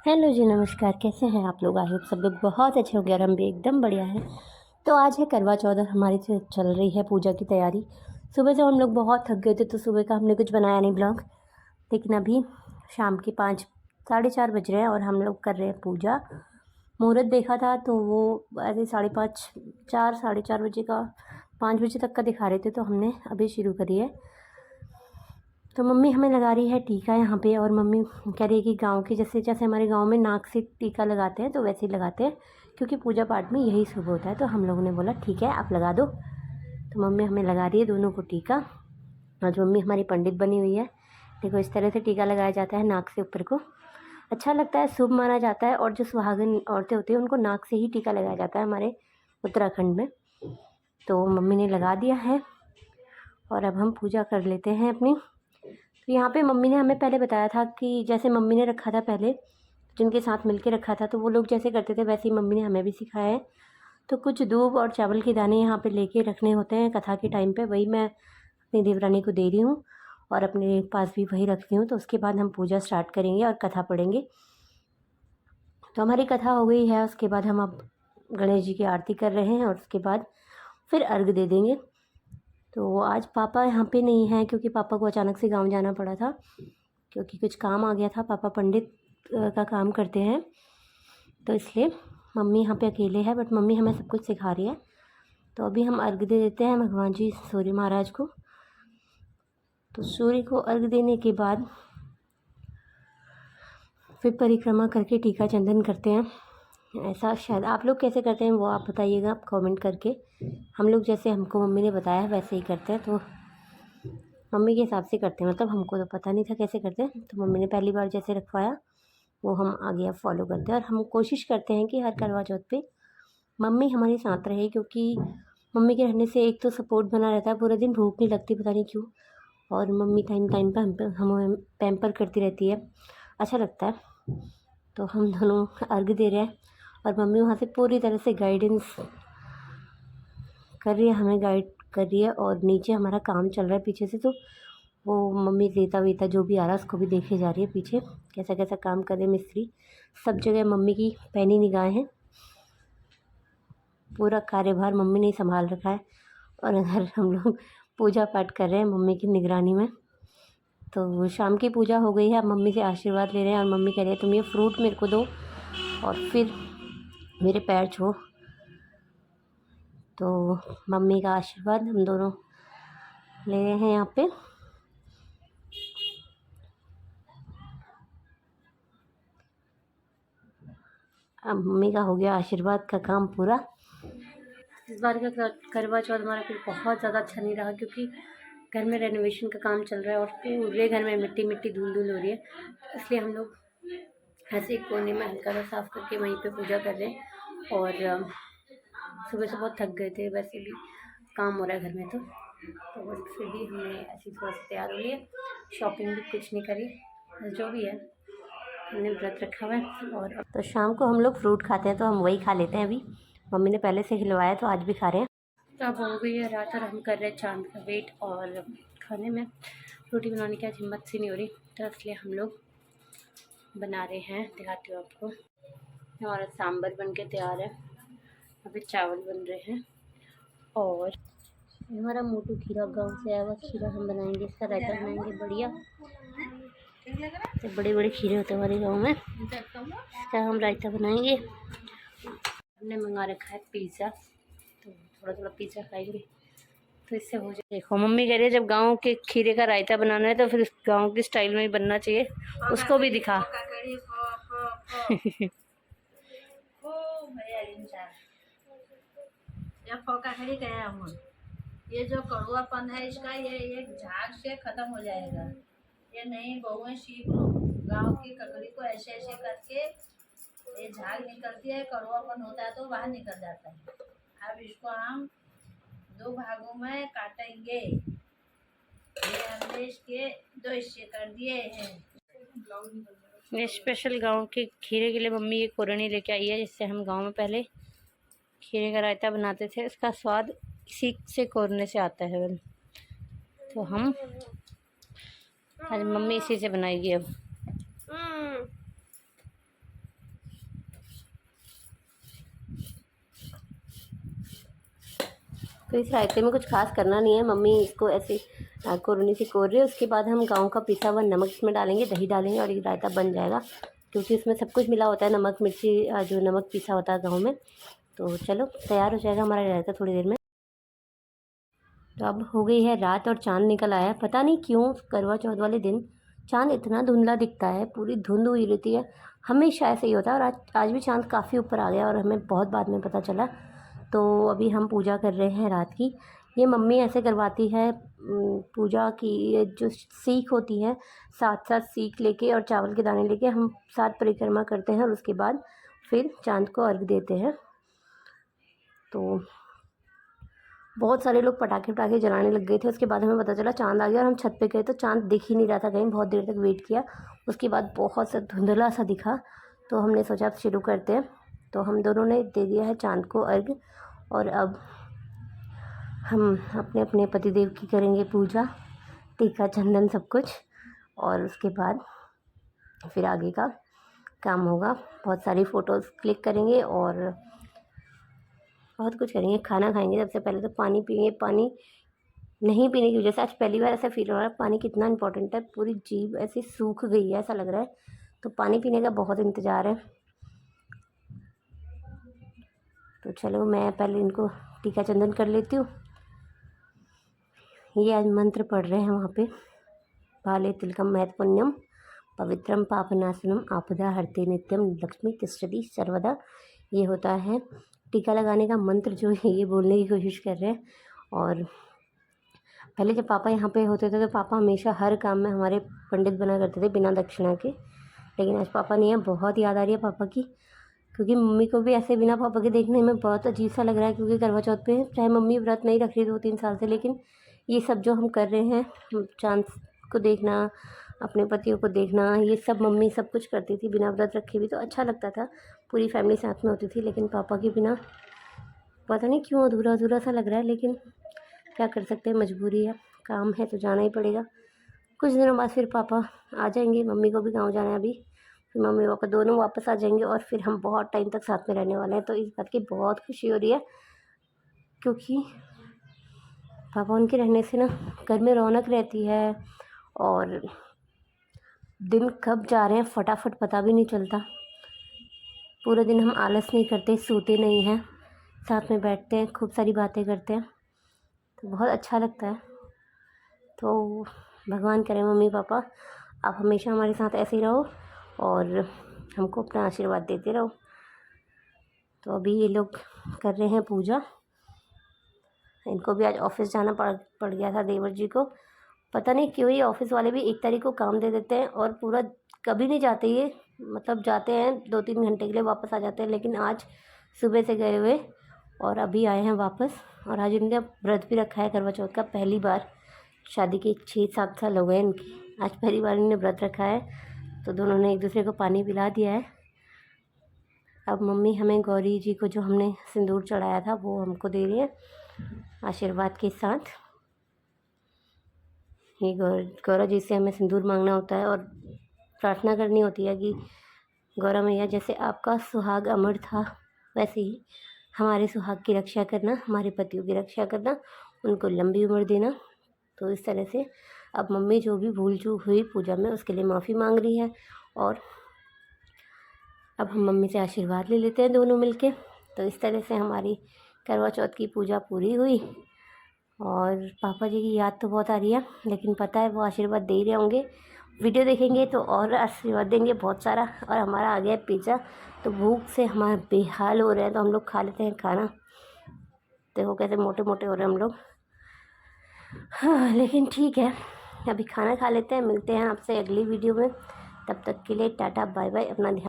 Hello जी, नमस्कार। कैसे हैं आप लोग? आई होप सब लोग बहुत अच्छे होंगे और हम भी एकदम बढ़िया हैं। तो आज है करवा चौथ और हमारी चल रही है पूजा की तैयारी। सुबह से हम लोग बहुत थक गए थे तो सुबह का हमने कुछ बनाया नहीं ब्लॉग। लेकिन अभी शाम के 5 साढ़े 4 बज रहे हैं और हम लोग कर रहे हैं पूजा। मुहूर्त देखा था तो वो ऐसे 5:30 4 साढ़े 4 बजे का 5 बजे तक का दिखा रहे थे, तो हमने अभी शुरू करी है। तो मम्मी हमें लगा रही है टीका यहाँ पे, और मम्मी कह रही है कि गांव के जैसे जैसे हमारे गांव में नाक से टीका लगाते हैं तो वैसे ही लगाते हैं, क्योंकि पूजा पाठ में यही शुभ होता है। तो हम लोगों ने बोला ठीक है, आप लगा दो। तो मम्मी हमें लगा रही है दोनों को टीका। आज मम्मी हमारी पंडित बनी हुई है। देखो, इस तरह से टीका लगाया जाता है नाक से ऊपर को। अच्छा लगता है, शुभ माना जाता है। और जो सुहागन औरतें होती हैं उनको नाक से ही टीका लगाया जाता है हमारे उत्तराखंड में। तो मम्मी ने लगा दिया है और अब हम पूजा कर लेते हैं अपनी। तो यहाँ पे मम्मी ने हमें पहले बताया था कि जैसे मम्मी ने रखा था पहले, जिनके साथ मिलके रखा था, तो वो लोग जैसे करते थे वैसे ही मम्मी ने हमें भी सिखाया है। तो कुछ दूब और चावल के दाने यहाँ पे लेके रखने होते हैं कथा के टाइम पे, वही मैं अपनी देवरानी को दे रही हूँ और अपने पास भी वही रखती हूँ। तो उसके बाद हम पूजा स्टार्ट करेंगे और कथा पढ़ेंगे। तो हमारी कथा हो गई है, उसके बाद हम अब गणेश जी की आरती कर रहे हैं और उसके बाद फिर अर्घ दे देंगे। तो आज पापा यहाँ पे नहीं हैं क्योंकि पापा को अचानक से गाँव जाना पड़ा था, क्योंकि कुछ काम आ गया था। पापा पंडित का काम करते हैं, तो इसलिए मम्मी यहाँ पे अकेले है। बट मम्मी हमें सब कुछ सिखा रही है। तो अभी हम अर्घ दे देते हैं भगवान जी सूर्य महाराज को। तो सूर्य को अर्घ देने के बाद फिर परिक्रमा करके टीका चंदन करते हैं। ऐसा शायद आप लोग कैसे करते हैं वो आप बताइएगा आप कमेंट करके। हम लोग जैसे हमको मम्मी ने बताया वैसे ही करते हैं। तो मम्मी के हिसाब से करते हैं, मतलब हमको तो पता नहीं था कैसे करते हैं। तो मम्मी ने पहली बार जैसे रखवाया वो हम आगे अब फॉलो करते हैं। और हम कोशिश करते हैं कि हर करवा चौथ पे मम्मी हमारे साथ रहे, क्योंकि मम्मी के रहने से एक तो सपोर्ट बना रहता है, पूरे दिन भूख नहीं लगती पता नहीं क्यों। और मम्मी टाइम टाइम पर हमें पैम्पर करती रहती है, अच्छा लगता है। तो हम दोनों अर्घ दे रहे हैं और मम्मी वहाँ से पूरी तरह से गाइडेंस कर रही है, हमें गाइड कर रही है। और नीचे हमारा काम चल रहा है पीछे से, तो वो मम्मी रेता वेता जो भी आ रहा है उसको भी देखे जा रही है पीछे कैसा कैसा काम कर रहे मिस्त्री। सब जगह मम्मी की पैनी निगाहें हैं। पूरा कार्यभार मम्मी ने ही संभाल रखा है और इधर हम लोग पूजा पाठ कर रहे हैं मम्मी की निगरानी में। तो शाम की पूजा हो गई है, अब मम्मी से आशीर्वाद ले रहे हैं और मम्मी कह रही है तुम ये फ्रूट मेरे को दो और फिर मेरे पैर छू। तो मम्मी का आशीर्वाद हम दोनों ले रहे हैं यहाँ पे। अब मम्मी का हो गया आशीर्वाद का काम पूरा। इस बार का करवा चौथ हमारा फिर बहुत ज़्यादा अच्छा नहीं रहा, क्योंकि घर में रेनोवेशन का काम चल रहा है और पूरे घर में मिट्टी मिट्टी धूल धूल हो रही है। इसलिए हम लोग ऐसे एक कोने में हल्का सा साफ़ करके वहीं पे पूजा कर रहे हैं। और सुबह से बहुत थक गए थे, वैसे भी काम हो रहा है घर में। तो बस फिर भी हमने ऐसी थोड़ा सा तैयार हो लिए, शॉपिंग भी कुछ नहीं करी, जो भी है हमने व्रत रखा हुआ है। और तो शाम को हम लोग फ्रूट खाते हैं तो हम वही खा लेते हैं। अभी मम्मी ने पहले से खिलवाया तो आज भी खा रहे हैं। तो अब हो गई है रात और हम कर रहे हैं चांद का वेट। और खाने में रोटी बनाने की आज हिम्मत सी नहीं हो रही, तो इसलिए हम लोग बना रहे हैं। दिखाती हूँ आपको, हमारा सांभर बन के तैयार है। अभी चावल बन रहे हैं और हमारा मोटू खीरा गांव से आया हुआ खीरा हम बनाएंगे, इसका रायता बनाएंगे बढ़िया। तो बड़े बड़े खीरे होते हैं हमारे गांव में, इसका हम रायता बनाएंगे। हमने मंगा रखा है पिज़्ज़ा, तो थोड़ा थोड़ा पिज़्ज़ा खाएंगे तो इससे हो जाए। देखो मम्मी कह रही है जब गांव के खीरे का रायता बनाना है तो फिर गांव की स्टाइल में ही बनना चाहिए, उसको भी दिखा। ये जो कड़वापन है इसका ये एक झाग से खत्म हो जाएगा। ये नहीं बहुएं सीख लो, गाँव की ककड़ी को ऐसे ऐसे करके ये झाग निकलती है, कड़वापन होता है तो बाहर निकल जाता है। अब इसको हम 2 भागों में काटेंगे। ये हमने इसके 2 हिस्से कर दिए हैं। ये स्पेशल गांव के खीरे के लिए मम्मी ये कोरनी लेके आई है, जिससे हम गांव में पहले खीरे का रायता बनाते थे। इसका स्वाद इसी से कोरने से आता है। तो हम आज मम्मी इसी से बनाएगी अब। तो इस रायते में कुछ खास करना नहीं है, मम्मी इसको ऐसे कोरनी से कोर रही है। उसके बाद हम गाँव का पिसा हुआ नमक इसमें डालेंगे, दही डालेंगे और ये रायता बन जाएगा, क्योंकि इसमें सब कुछ मिला होता है, नमक मिर्ची, जो नमक पिसा होता है गाँव में। तो चलो तैयार हो जाएगा हमारा रायता थोड़ी देर में। तो अब हो गई है रात और चाँद निकल आया है। पता नहीं क्यों करवा चौथ वाले दिन चाँद इतना धुंधला दिखता है, पूरी धुंध हुई रहती है, हमेशा ऐसे ही होता है। और आज भी चाँद काफ़ी ऊपर आ गया और हमें बहुत बाद में पता चला। तो अभी हम पूजा कर रहे हैं रात की। ये मम्मी ऐसे करवाती है पूजा की, ये जो सीख होती है, 7 सीख लेके और चावल के दाने लेके हम 7 परिक्रमा करते हैं और उसके बाद फिर चाँद को अर्घ देते हैं। तो बहुत सारे लोग पटाखे जलाने लग गए थे। उसके बाद हमें पता चला चाँद आ गया और हम छत पे गए तो चाँद दिख ही नहीं रहा था कहीं, बहुत देर तक वेट किया। उसके बाद बहुत सा धुंधला सा दिखा, तो हमने सोचा अब शुरू करते हैं। तो हम दोनों ने दे दिया है चाँद को अर्घ और अब हम अपने अपने पतिदेव की करेंगे पूजा, टीका चंदन सब कुछ, और उसके बाद फिर आगे का काम होगा। बहुत सारी फ़ोटोज़ क्लिक करेंगे और बहुत कुछ करेंगे। खाना खाएंगे, सबसे पहले तो पानी पिएंगे। पानी नहीं पीने की वजह से आज पहली बार ऐसा फील हो रहा है, पानी कितना इंपॉर्टेंट है। पूरी जीभ ऐसी सूख गई है ऐसा लग रहा है, तो पानी पीने का बहुत इंतज़ार है। तो चलो मैं पहले इनको टीका चंदन कर लेती हूँ। ये आज मंत्र पढ़ रहे हैं वहाँ पे, बाले तिलकम महत्पुण्यम पवित्रम पापनाशनम आपदा हरते नित्यम लक्ष्मी तिष्ठति सर्वदा। ये होता है टीका लगाने का मंत्र, जो ये बोलने की कोशिश कर रहे हैं। और पहले जब पापा यहाँ पे होते थे तो पापा हमेशा हर काम में हमारे पंडित बना करते थे बिना दक्षिणा के, लेकिन आज पापा नहीं है। बहुत याद आ रही है पापा की, क्योंकि मम्मी को भी ऐसे बिना पापा के देखने में बहुत अजीब सा लग रहा है। क्योंकि करवा चौथ पे चाहे मम्मी व्रत नहीं रख रही 2-3 साल से, लेकिन ये सब जो हम कर रहे हैं, चाँद को देखना, अपने पतियों को देखना, ये सब मम्मी सब कुछ करती थी बिना व्रत रखे भी, तो अच्छा लगता था, पूरी फैमिली साथ में होती थी। लेकिन पापा के बिना पता नहीं क्यों अधूरा अधूरा सा लग रहा है, लेकिन क्या कर सकते हैं, मजबूरी है, काम है तो जाना ही पड़ेगा। कुछ दिनों बाद फिर पापा आ जाएंगे, मम्मी को भी गाँव जाना है अभी, फिर मम्मी पापा दोनों वापस आ जाएंगे और फिर हम बहुत टाइम तक साथ में रहने वाले हैं। तो इस बात की बहुत खुशी हो रही है, क्योंकि पापा उनके रहने से ना घर में रौनक रहती है और दिन कब जा रहे हैं फटाफट पता भी नहीं चलता। पूरे दिन हम आलस नहीं करते, सोते नहीं हैं, साथ में बैठते हैं, खूब सारी बातें करते हैं, तो बहुत अच्छा लगता है। तो भगवान करे मम्मी पापा आप हमेशा हमारे साथ ऐसे ही रहो और हमको अपना आशीर्वाद देते रहो। तो अभी ये लोग कर रहे हैं पूजा। इनको भी आज ऑफिस जाना पड़ गया था, देवर जी को। पता नहीं क्यों ही ऑफिस वाले भी 1 तारीख को काम दे देते हैं और पूरा कभी नहीं जाते ये, मतलब जाते हैं 2-3 घंटे के लिए वापस आ जाते हैं। लेकिन आज सुबह से गए हुए और अभी आए हैं वापस। और आज इनने व्रत भी रखा है करवा चौथ का, पहली बार। शादी के 6-7 साल हो गए इनकी, आज पहली बार इन्होंने व्रत रखा है। तो दोनों ने एक दूसरे को पानी पिला दिया है। अब मम्मी हमें गौरी जी को जो हमने सिंदूर चढ़ाया था वो हमको दे रही है आशीर्वाद के साथ। ये गौरा जी से हमें सिंदूर मांगना होता है और प्रार्थना करनी होती है कि गौरा मैया जैसे आपका सुहाग अमर था, वैसे ही हमारे सुहाग की रक्षा करना, हमारे पतियों की रक्षा करना, उनको लंबी उम्र देना। तो इस तरह से अब मम्मी जो भी भूल चूक हुई पूजा में उसके लिए माफ़ी मांग रही है। और अब हम मम्मी से आशीर्वाद ले लेते हैं दोनों मिलके। तो इस तरह से हमारी करवा चौथ की पूजा पूरी हुई। और पापा जी की याद तो बहुत आ रही है, लेकिन पता है वो आशीर्वाद दे ही रहे होंगे। वीडियो देखेंगे तो और आशीर्वाद देंगे बहुत सारा। और हमारा आ गया है पिज़्ज़ा, तो भूख से हमारा बेहाल हो रहे हैं, तो हम लोग खा लेते हैं खाना। देखो कैसे मोटे मोटे हो रहे हैं हम लोग। हाँ लेकिन ठीक है, अभी खाना खा लेते हैं, मिलते हैं आपसे अगली वीडियो में। तब तक के लिए टाटा बाय बाय, अपना ध्यान